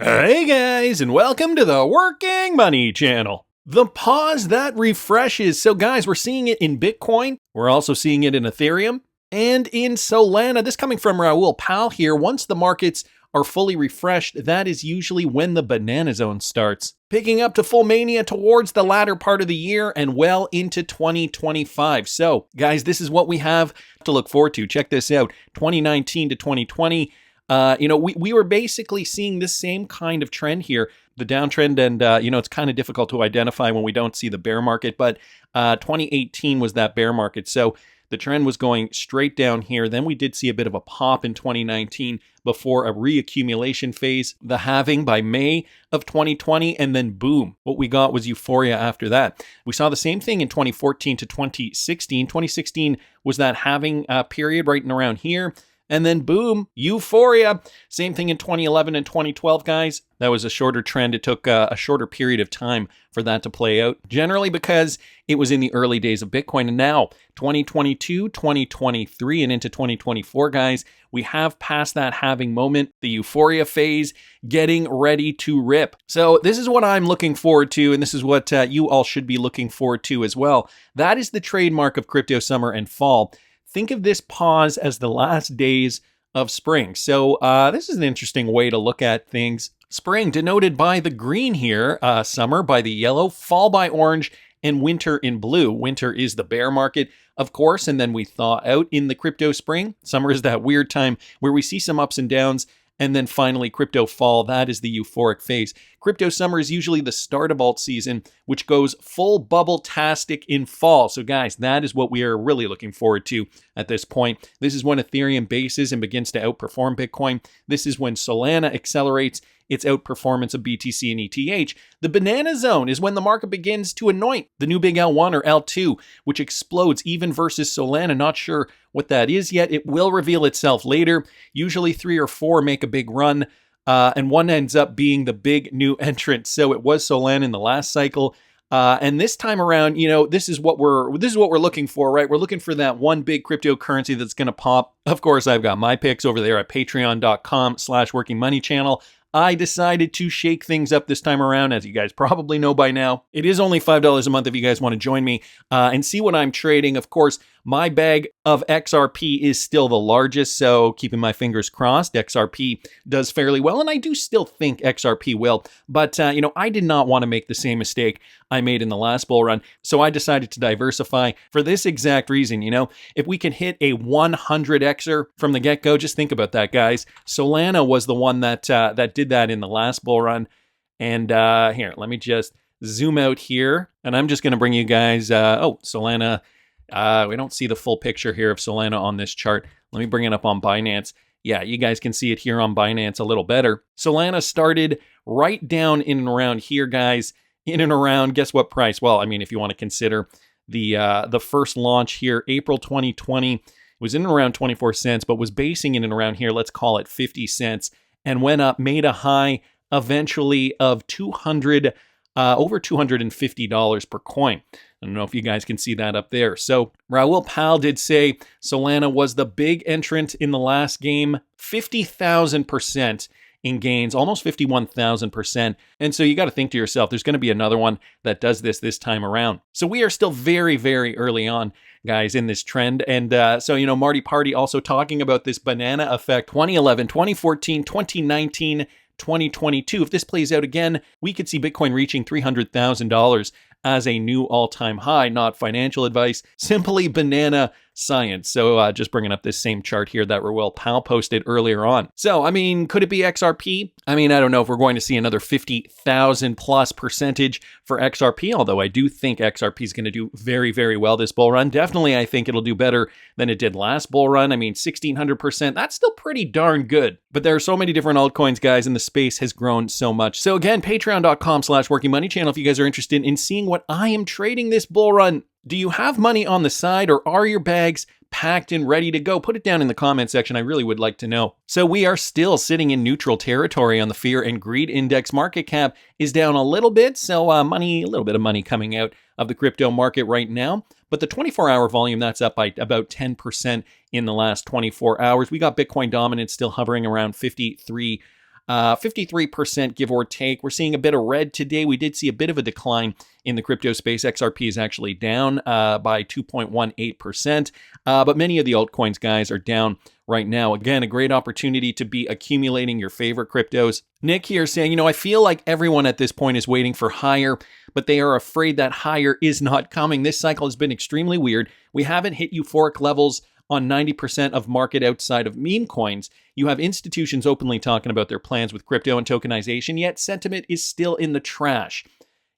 Hey guys, and welcome to the Working Money channel. The pause that refreshes. So guys, we're seeing it in Bitcoin. We're also seeing it in Ethereum and in Solana. This coming from Raul Pal here. Once the markets are fully refreshed, that is usually when the banana zone starts. Picking up to full mania towards the latter part of the year and well into 2025. So guys, this is what we have to look forward to. Check this out. 2019 to 2020. We were basically seeing this same kind of trend here, the downtrend, and, it's kind of difficult to identify when we don't see the bear market, but 2018 was that bear market. So the trend was going straight down here. Then we did see a bit of a pop in 2019 before a reaccumulation phase, the halving by May of 2020, and then boom, what we got was euphoria after that. We saw the same thing in 2014 to 2016. 2016 was that halving period right around here. And then boom, euphoria. Same thing in 2011 and 2012, guys. That was a shorter trend. It took a shorter period of time for that to play out, generally because it was in the early days of Bitcoin. And now 2022, 2023, and into 2024, guys, we have passed that halving moment, the euphoria phase, getting ready to rip. So this is what I'm looking forward to, and this is what you all should be looking forward to as well. That is the trademark of crypto summer and fall. Think of this pause as the last days of spring. So this is an interesting way to look at things. Spring denoted by the green here, summer by the yellow, fall by orange, and winter in blue. Winter is the bear market, of course, and then we thaw out in the crypto spring. Summer is that weird time where we see some ups and downs. And then finally, crypto fall, that is the euphoric phase. Crypto summer is usually the start of alt season, which goes full bubble-tastic in fall. So guys, that is what we are really looking forward to at this point. This is when Ethereum bases and begins to outperform Bitcoin. This is when Solana accelerates its outperformance of BTC and ETH. The banana zone is when the market begins to anoint the new big L1 or L2, which explodes even versus Solana. Not sure what that is yet. It will reveal itself later. Usually 3 or 4 make a big run, and one ends up being the big new entrant. So it was Solana in the last cycle. And this time around, this is what we're looking for, right? We're looking for that one big cryptocurrency that's going to pop. Of course, I've got my picks over there at patreon.com/workingmoneychannel. I decided to shake things up this time around, as you guys probably know by now. It is only $5 a month if you guys want to join me and see what I'm trading. Of course, my bag of XRP is still the largest, so keeping my fingers crossed, XRP does fairly well, and I do still think XRP will. But, I did not want to make the same mistake I made in the last bull run, so I decided to diversify for this exact reason. If we can hit a 100xer from the get-go, just think about that, guys. Solana was the one that did that in the last bull run. And here, let me just zoom out here, and I'm just going to bring you guys, Solana. We don't see the full picture here of Solana on this chart. Let me bring it up on Binance. Yeah, you guys can see it here on Binance a little better. Solana started right down in and around here, guys. In and around, guess what price? Well, if you want to consider the first launch here, April 2020, was in and around 24 cents, but was basing in and around here, let's call it 50 cents, and went up, made a high eventually of over $250 per coin. I don't know if you guys can see that up there. So Raul Pal did say Solana was the big entrant in the last game, 50,000% in gains, almost 51,000%. And so you got to think to yourself, there's going to be another one that does this time around. So we are still very, very early on, guys, in this trend. And so, Marty Party also talking about this banana effect, 2011, 2014, 2019, 2022. If this plays out again, we could see Bitcoin reaching $300,000 as a new all-time high. Not financial advice, simply banana science. So just bringing up this same chart here that Raul Pal posted earlier on. So, could it be XRP? I don't know if we're going to see another 50,000 plus percentage for XRP, although I do think XRP is going to do very, very well this bull run. Definitely, I think it'll do better than it did last bull run. 1,600%, that's still pretty darn good. But there are so many different altcoins, guys, and the space has grown so much. So again, patreon.com/workingmoneychannel if you guys are interested in seeing what I am trading this bull run. Do you have money on the side, or are your bags packed and ready to go? Put it down in the comment section. I really would like to know. So we are still sitting in neutral territory on the Fear and Greed Index. Market cap is down a little bit. So a little bit of money coming out of the crypto market right now. But the 24-hour volume, that's up by about 10% in the last 24 hours. We got Bitcoin Dominance still hovering around 53 53% give or take. We're seeing a bit of red today. We did see a bit of a decline in the crypto space. XRP is actually down by 2.18%, but many of the altcoins, guys, are down right now. Again, a great opportunity to be accumulating your favorite cryptos. Nick here saying, I feel like everyone at this point is waiting for higher, but they are afraid that higher is not coming. This cycle has been extremely weird. We haven't hit euphoric levels on 90% of market outside of meme coins. You have institutions openly talking about their plans with crypto and tokenization, yet sentiment is still in the trash.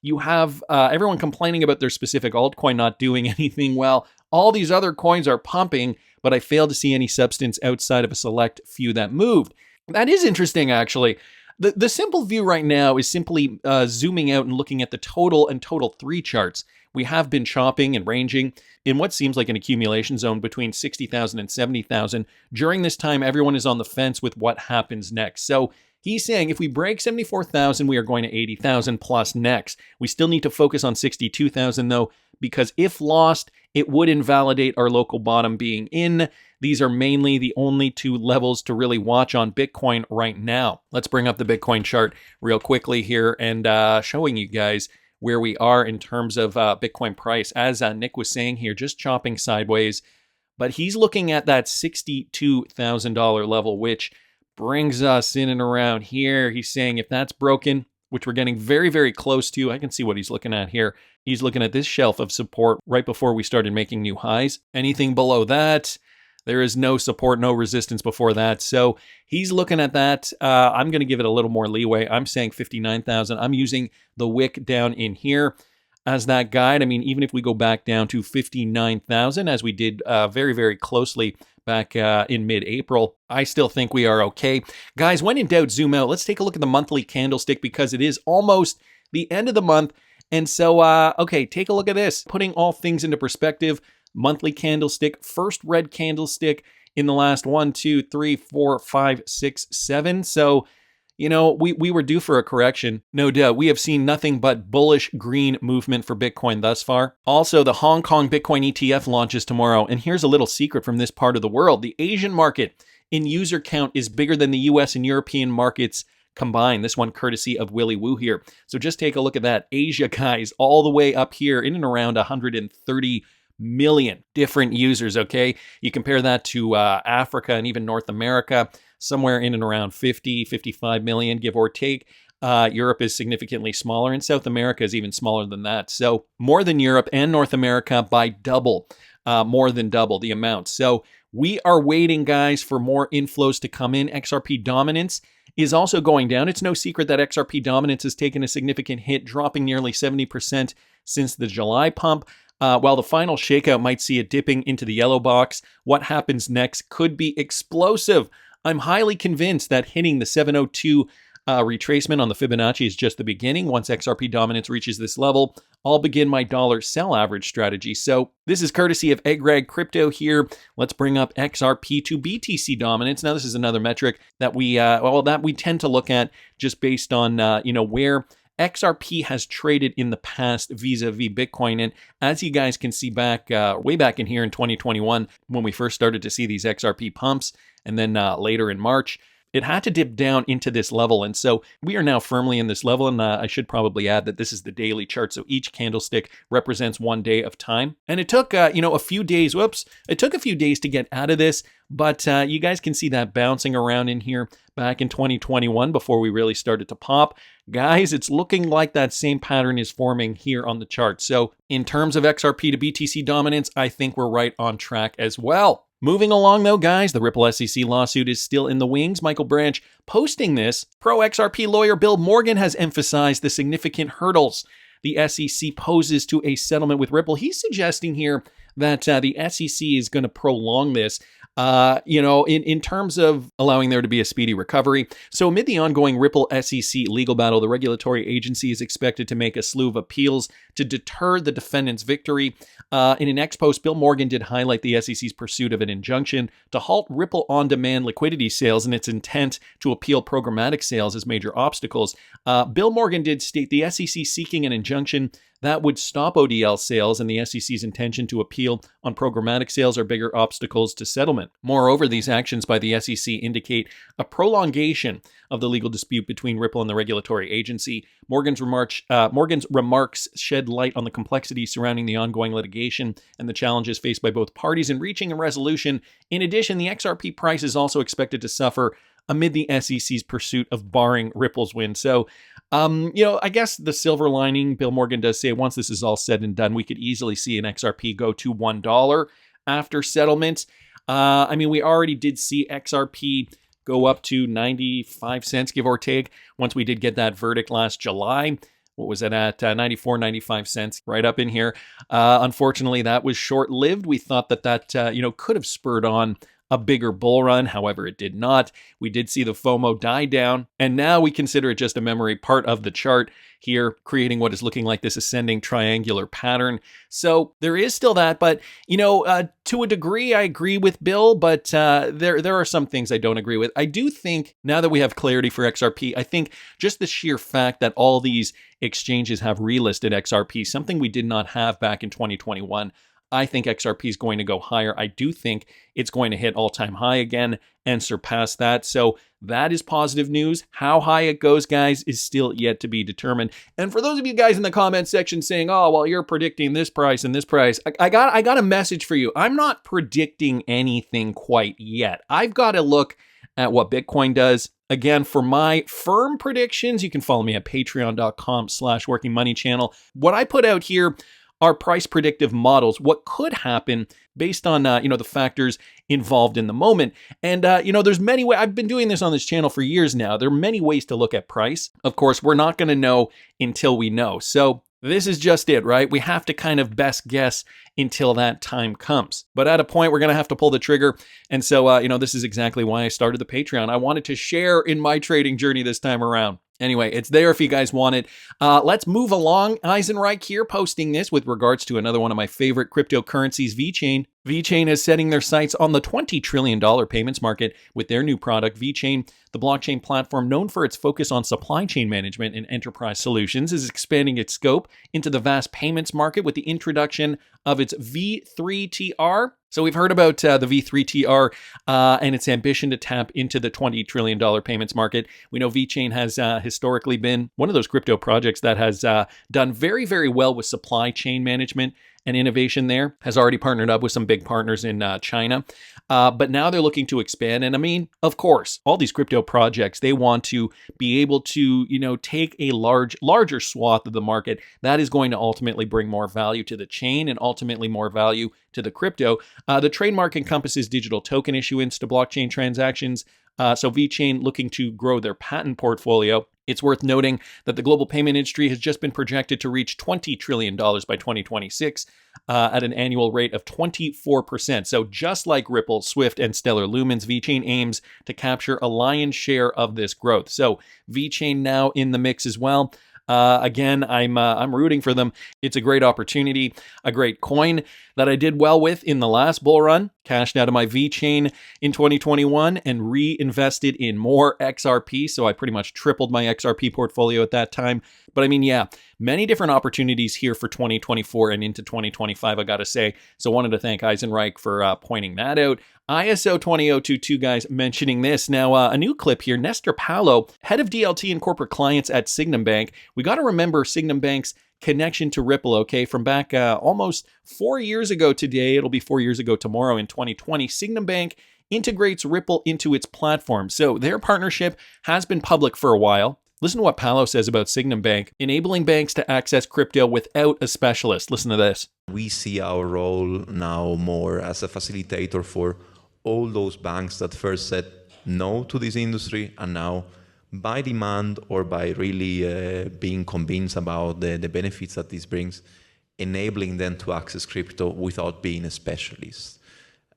You have everyone complaining about their specific altcoin not doing anything well. All these other coins are pumping, but I fail to see any substance outside of a select few that moved. That is interesting, actually. The simple view right now is simply zooming out and looking at the total and total 3 charts. We have been chopping and ranging in what seems like an accumulation zone between 60,000 and 70,000. During this time, everyone is on the fence with what happens next. So he's saying if we break 74,000, we are going to 80,000 plus next. We still need to focus on 62,000 though, because if lost, it would invalidate our local bottom being in. These are mainly the only 2 levels to really watch on Bitcoin right now. Let's bring up the Bitcoin chart real quickly here and showing you guys where we are in terms of Bitcoin price. As Nick was saying here, just chopping sideways, but he's looking at that $62,000 level, which brings us in and around here. He's saying if that's broken, which we're getting very, very close to, I can see what he's looking at here. He's looking at this shelf of support right before we started making new highs. Anything below that, there is no support, no resistance before that. So he's looking at that. I'm going to give it a little more leeway. I'm saying 59,000. I'm using the wick down in here as that guide. I mean, even if we go back down to 59,000, as we did very, very closely back in mid-April, I still think we are okay. Guys, when in doubt, zoom out. Let's take a look at the monthly candlestick because it is almost the end of the month. And so, okay, take a look at this. Putting all things into perspective, monthly candlestick, first red candlestick in the last 1, 2, 3, 4, 5, 6, 7. So, we were due for a correction. No doubt. We have seen nothing but bullish green movement for Bitcoin thus far. Also, the Hong Kong Bitcoin ETF launches tomorrow. And here's a little secret from this part of the world. The Asian market in user count is bigger than the US and European markets combined. This one courtesy of Willy Woo here. So just take a look at that. Asia, guys, all the way up here in and around 130 million different users, okay? You compare that to Africa and even North America, somewhere in and around 50, 55 million, give or take. Europe is significantly smaller, and South America is even smaller than that. So more than Europe and North America by double, more than double the amount. So we are waiting, guys, for more inflows to come in. XRP Dominance is also going down. It's no secret that XRP Dominance has taken a significant hit, dropping nearly 70% since the July pump. While the final shakeout might see it dipping into the yellow box, what happens next could be explosive. I'm highly convinced that hitting the 702 retracement on the Fibonacci is just the beginning. Once XRP Dominance reaches this level, I'll begin my dollar sell average strategy. So this is courtesy of Eggrag Crypto here. Let's bring up XRP to BTC Dominance. Now, this is another metric that we tend to look at just based on where XRP has traded in the past vis-a-vis Bitcoin. And as you guys can see back, way back in here in 2021, when we first started to see these XRP pumps, and then later in March, it had to dip down into this level. And so we are now firmly in this level. And I should probably add that this is the daily chart. So each candlestick represents 1 day of time. And it took, a few days. It took a few days to get out of this. But you guys can see that bouncing around in here back in 2021 before we really started to pop. Guys, it's looking like that same pattern is forming here on the chart. So in terms of XRP to BTC Dominance, I think we're right on track as well. Moving along though, guys, the Ripple SEC lawsuit is still in the wings. Michael Branch posting this. Pro-XRP lawyer Bill Morgan has emphasized the significant hurdles the SEC poses to a settlement with Ripple. He's suggesting here that the SEC is going to prolong this, in terms of allowing there to be a speedy recovery. So amid the ongoing Ripple SEC legal battle, the regulatory agency is expected to make a slew of appeals to deter the defendant's victory. In an ex-post, Bill Morgan did highlight the SEC's pursuit of an injunction to halt Ripple on-demand liquidity sales and its intent to appeal programmatic sales as major obstacles. Bill Morgan did state the SEC seeking an injunction that would stop ODL sales, and the SEC's intention to appeal on programmatic sales are bigger obstacles to settlement. Moreover, these actions by the SEC indicate a prolongation of the legal dispute between Ripple and the regulatory agency. Morgan's remarks shed light on the complexity surrounding the ongoing litigation and the challenges faced by both parties in reaching a resolution. In addition, the XRP price is also expected to suffer amid the SEC's pursuit of barring Ripple's win. So, I guess the silver lining, Bill Morgan does say, once this is all said and done, we could easily see an XRP go to $1 after settlement. We already did see XRP go up to 95 cents, give or take, once we did get that verdict last July. What was it at? 94, 95 cents, right up in here. Unfortunately, that was short-lived. We thought that could have spurred on a bigger bull run. However, it did not. We did see the FOMO die down, and now we consider it just a memory part of the chart here, creating what is looking like this ascending triangular pattern. So there is still that, but to a degree, I agree with Bill, but there are some things I don't agree with. I do think now that we have clarity for XRP, I think just the sheer fact that all these exchanges have relisted XRP, something we did not have back in 2021. I think XRP is going to go higher. I do think it's going to hit all-time high again and surpass that. So that is positive news. How high it goes, guys, is still yet to be determined. And for those of you guys in the comment section saying, oh, well, you're predicting this price and this price, I got a message for you. I'm not predicting anything quite yet. I've got to look at what Bitcoin does. Again, for my firm predictions, you can follow me at patreon.com/workingmoneychannel. What I put out here are price predictive models, what could happen based on, the factors involved in the moment. And, there's many ways. I've been doing this on this channel for years now. There are many ways to look at price. Of course, we're not going to know until we know. So this is just it, right? We have to kind of best guess until that time comes. But at a point, we're going to have to pull the trigger. And so, this is exactly why I started the Patreon. I wanted to share in my trading journey this time around. Anyway, it's there if you guys want it. Let's move along. Eisenreich here posting this with regards to another one of my favorite cryptocurrencies, VeChain. VeChain is setting their sights on the $20 trillion payments market with their new product, VeChain. The blockchain platform, known for its focus on supply chain management and enterprise solutions, is expanding its scope into the vast payments market with the introduction of its V3 TR. So we've heard about the V3 TR and its ambition to tap into the $20 trillion payments market. We know VeChain has historically been one of those crypto projects that has done very, very well with supply chain management and innovation there, has already partnered up with some big partners in China. But now they're looking to expand. And of course, all these crypto projects, they want to be able to, take a larger swath of the market. That is going to ultimately bring more value to the chain and ultimately more value to the crypto. The trademark encompasses digital token issuance to blockchain transactions. So VeChain looking to grow their patent portfolio. It's worth noting that the global payment industry has just been projected to reach $20 trillion by 2026 at an annual rate of 24%. So just like Ripple, Swift, and Stellar Lumens, VeChain aims to capture a lion's share of this growth. So VeChain now in the mix as well. Again, I'm rooting for them. It's a great opportunity, a great coin that I did well with in the last bull run. Cashed out of my VeChain in 2021 and reinvested in more XRP. So I pretty much tripled my XRP portfolio at that time. But many different opportunities here for 2024 and into 2025, I got to say. So wanted to thank Eisenreich for pointing that out. ISO 20022 guys mentioning this. Now, a new clip here. Nestor Paulo, head of DLT and corporate clients at Signum Bank. We got to remember Signum Bank's connection to Ripple, okay, from back almost 4 years ago today. It'll be 4 years ago tomorrow in 2020. Signum Bank integrates Ripple into its platform. So their partnership has been public for a while. Listen to what Paulo says about Signum Bank, enabling banks to access crypto without a specialist. Listen to this. We see our role now more as a facilitator for all those banks that first said no to this industry and now by demand or by really being convinced about the benefits that this brings, enabling them to access crypto without being a specialist.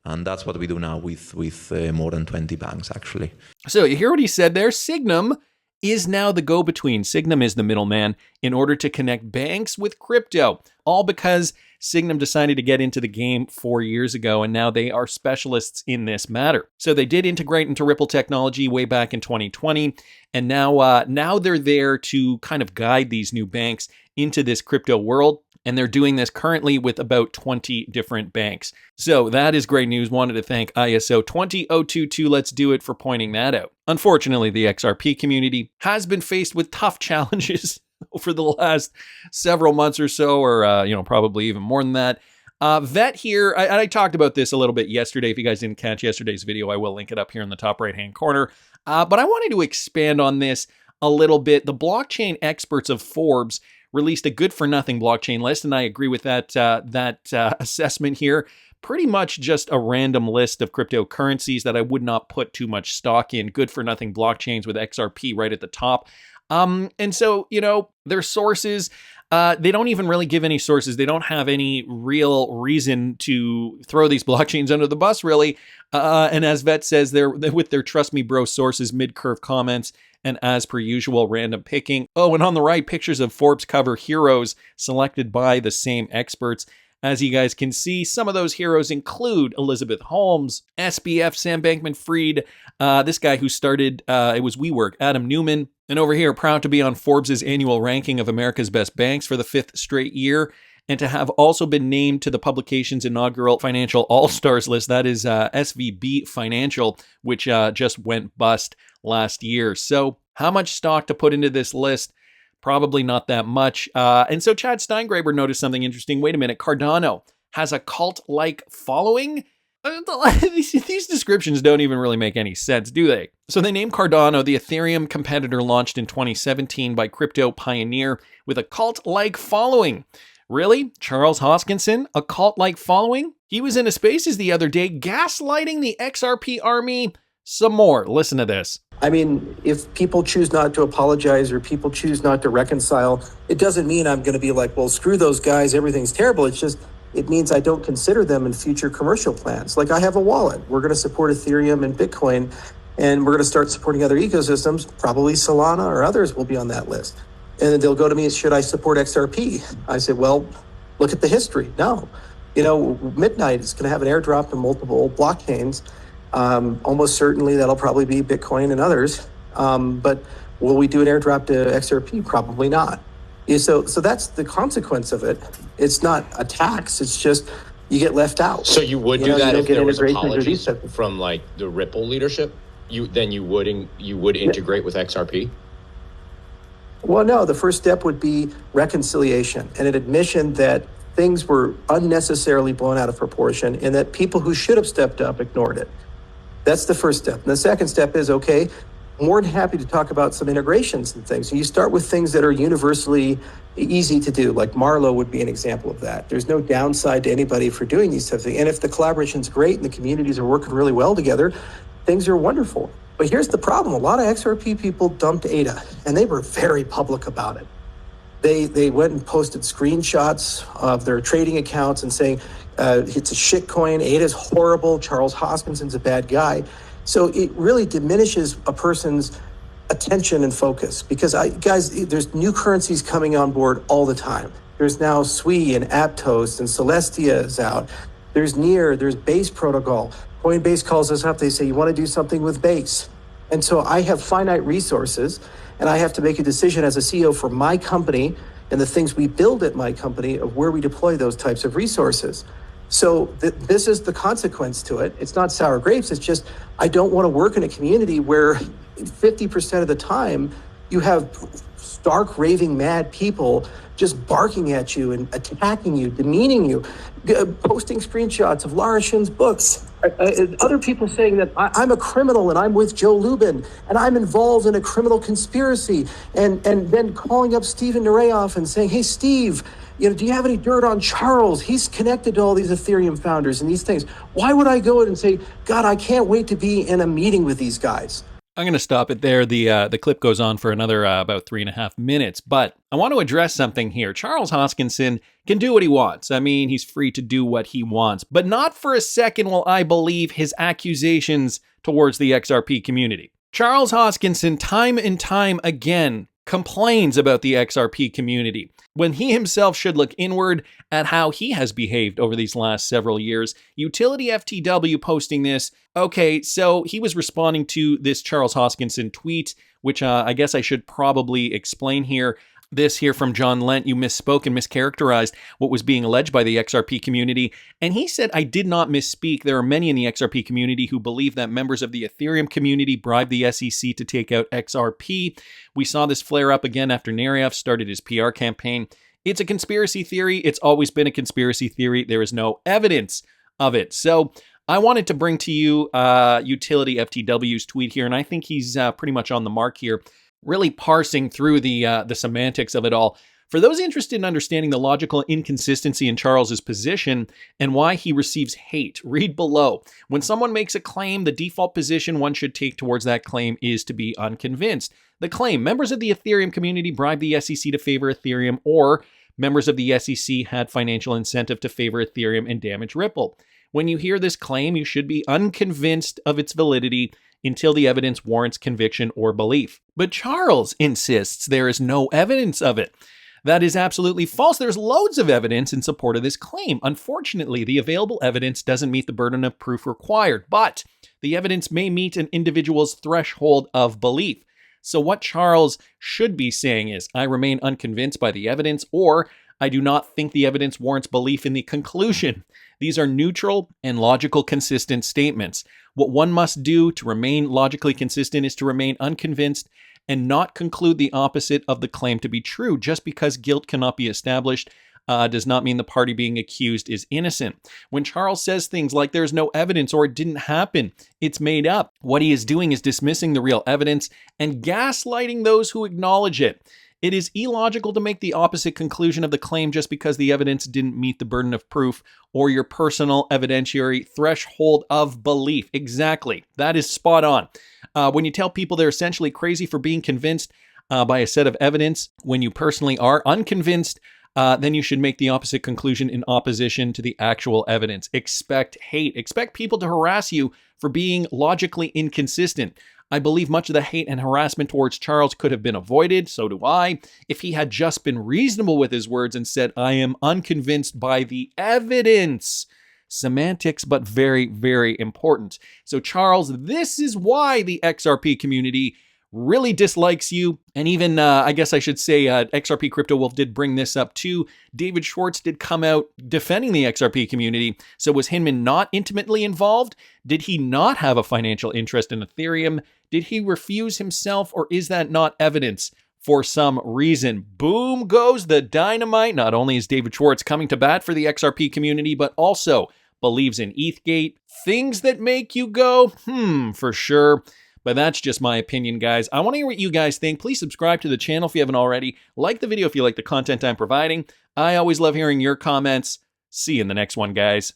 And that's what we do now with more than 20 banks, actually. So you hear what he said there? Signum is now the go-between. Signum is the middleman in order to connect banks with crypto, all because Signum decided to get into the game 4 years ago, and now they are specialists in this matter. So they did integrate into Ripple technology way back in 2020, and now they're there to kind of guide these new banks into this crypto world. And they're doing this currently with about 20 different banks. So that is great news. Wanted to thank ISO 20022 Let's Do It for pointing that out. Unfortunately, the XRP community has been faced with tough challenges over the last several months or so, or probably even more than that. Vet here, I talked about this a little bit yesterday. If you guys didn't catch yesterday's video, I will link it up here in the top right-hand corner. But I wanted to expand on this a little bit. The blockchain experts of Forbes released a good-for-nothing blockchain list, and I agree with that assessment here. Pretty much just a random list of cryptocurrencies that I would not put too much stock in. Good-for-nothing blockchains with XRP right at the top. And so, their sources, they don't even really give any sources. They don't have any real reason to throw these blockchains under the bus, really. And as Vet says, they're with their trust me bro sources, mid-curve comments, and as per usual, random picking. Oh, and on the right, pictures of Forbes cover heroes selected by the same experts. As you guys can see, some of those heroes include Elizabeth Holmes, SBF, Sam Bankman-Fried, this guy who started, it was WeWork, Adam Newman, and over here, proud to be on Forbes' annual ranking of America's best banks for the 5th straight year, and to have also been named to the publication's inaugural Financial All-Stars list. That is SVB Financial, which just went bust last year. So how much stock to put into this list? Probably not that much. And so Chad Steingraber noticed something interesting. Wait a minute, Cardano has a cult-like following? These descriptions don't even really make any sense, do they? So they named Cardano the Ethereum competitor launched in 2017 by crypto pioneer with a cult-like following. Really? Charles Hoskinson? A cult-like following? He was in a Spaces the other day gaslighting the XRP army. Some more. Listen to this. I mean, if people choose not to apologize or people choose not to reconcile, it doesn't mean I'm going to be like, well, screw those guys, everything's terrible. It's just, it means I don't consider them in future commercial plans. Like I have a wallet. We're going to support Ethereum and Bitcoin, and we're going to start supporting other ecosystems. Probably Solana or others will be on that list. And then they'll go to me, should I support XRP? I said, well, look at the history. No. Midnight is going to have an airdrop to multiple blockchains. Almost certainly that'll probably be Bitcoin and others. But will we do an airdrop to XRP? Probably not. So that's the consequence of it. It's not a tax. It's just you get left out. So you would do that if there was apologies from like the Ripple leadership? You would integrate with XRP? Well, no. The first step would be reconciliation and an admission that things were unnecessarily blown out of proportion and that people who should have stepped up ignored it. That's the first step. And the second step is, okay, more than happy to talk about some integrations and things. And you start with things that are universally easy to do, like Marlowe would be an example of that. There's no downside to anybody for doing these types of things. And if the collaboration's great and the communities are working really well together, things are wonderful. But here's the problem. A lot of XRP people dumped ADA, and they were very public about it. They went and posted screenshots of their trading accounts and saying, it's a shit coin, ADA's horrible, Charles Hoskinson's a bad guy. So it really diminishes a person's attention and focus because, guys, there's new currencies coming on board all the time. There's now SWI and Aptos and Celestia is out. There's Near, there's Base Protocol. Coinbase calls us up, they say, you want to do something with Base? And so I have finite resources and I have to make a decision as a CEO for my company and the things we build at my company of where we deploy those types of resources. So this is the consequence to it. It's not sour grapes. It's just, I don't want to work in a community where 50% of the time you have stark raving mad people just barking at you and attacking you, demeaning you, posting screenshots of Lara Shin's books. Other people saying that I'm a criminal and I'm with Joe Lubin and I'm involved in a criminal conspiracy, and then calling up Steven Nureyev and saying, hey, Steve, do you have any dirt on Charles? He's connected to all these Ethereum founders and these things. Why would I go in and say, God, I can't wait to be in a meeting with these guys? I'm going to stop it there. The clip goes on for another about 3.5 minutes, but I want to address something here. Charles Hoskinson can do what he wants. I mean, he's free to do what he wants, but not for a second will I believe his accusations towards the XRP community. Charles Hoskinson, time and time again, complains about the XRP community, when he himself should look inward at how he has behaved over these last several years. Utility FTW posting this. Okay, so he was responding to this Charles Hoskinson tweet, which I guess I should probably explain here. This here from John Lent, you misspoke and mischaracterized what was being alleged by the XRP community. And he said, I did not misspeak. There are many in the XRP community who believe that members of the Ethereum community bribed the SEC to take out XRP. We saw this flare up again after Nariev started his PR campaign. It's a conspiracy theory. It's always been a conspiracy theory. There is no evidence of it. So I wanted to bring to you Utility FTW's tweet here, and I think he's pretty much on the mark here, really parsing through the semantics of it all. For those interested in understanding the logical inconsistency in Charles's position and why he receives hate, read below. When someone makes a claim, the default position one should take towards that claim is to be unconvinced. The claim, members of the Ethereum community bribed the SEC to favor Ethereum, or members of the SEC had financial incentive to favor Ethereum and damage Ripple. When you hear this claim, you should be unconvinced of its validity until the evidence warrants conviction or belief. But Charles insists there is no evidence of it. That is absolutely false. There's loads of evidence in support of this claim. Unfortunately, the available evidence doesn't meet the burden of proof required, but the evidence may meet an individual's threshold of belief. So what Charles should be saying is, I remain unconvinced by the evidence, or I do not think the evidence warrants belief in the conclusion. These are neutral and logical, consistent statements. What one must do to remain logically consistent is to remain unconvinced and not conclude the opposite of the claim to be true. Just because guilt cannot be established does not mean the party being accused is innocent. When Charles says things like there's no evidence or it didn't happen, it's made up, what he is doing is dismissing the real evidence and gaslighting those who acknowledge it. It is illogical to make the opposite conclusion of the claim just because the evidence didn't meet the burden of proof or your personal evidentiary threshold of belief. Exactly. That is spot on. When you tell people they're essentially crazy for being convinced by a set of evidence, when you personally are unconvinced, then you should make the opposite conclusion in opposition to the actual evidence. Expect hate. Expect people to harass you for being logically inconsistent. I believe much of the hate and harassment towards Charles could have been avoided, so do I, if he had just been reasonable with his words and said, I am unconvinced by the evidence. Semantics, but very, very important. So Charles, this is why the XRP community really dislikes you. And even, I guess I should say, XRP Crypto Wolf did bring this up too. David Schwartz did come out defending the XRP community. So was Hinman not intimately involved? Did he not have a financial interest in Ethereum? Did he refuse himself, or is that not evidence for some reason? Boom goes the dynamite. Not only is David Schwartz coming to bat for the XRP community, but also believes in ETHgate. Things that make you go, for sure. But that's just my opinion, guys. I want to hear what you guys think. Please subscribe to the channel if you haven't already. Like the video if you like the content I'm providing. I always love hearing your comments. See you in the next one, guys.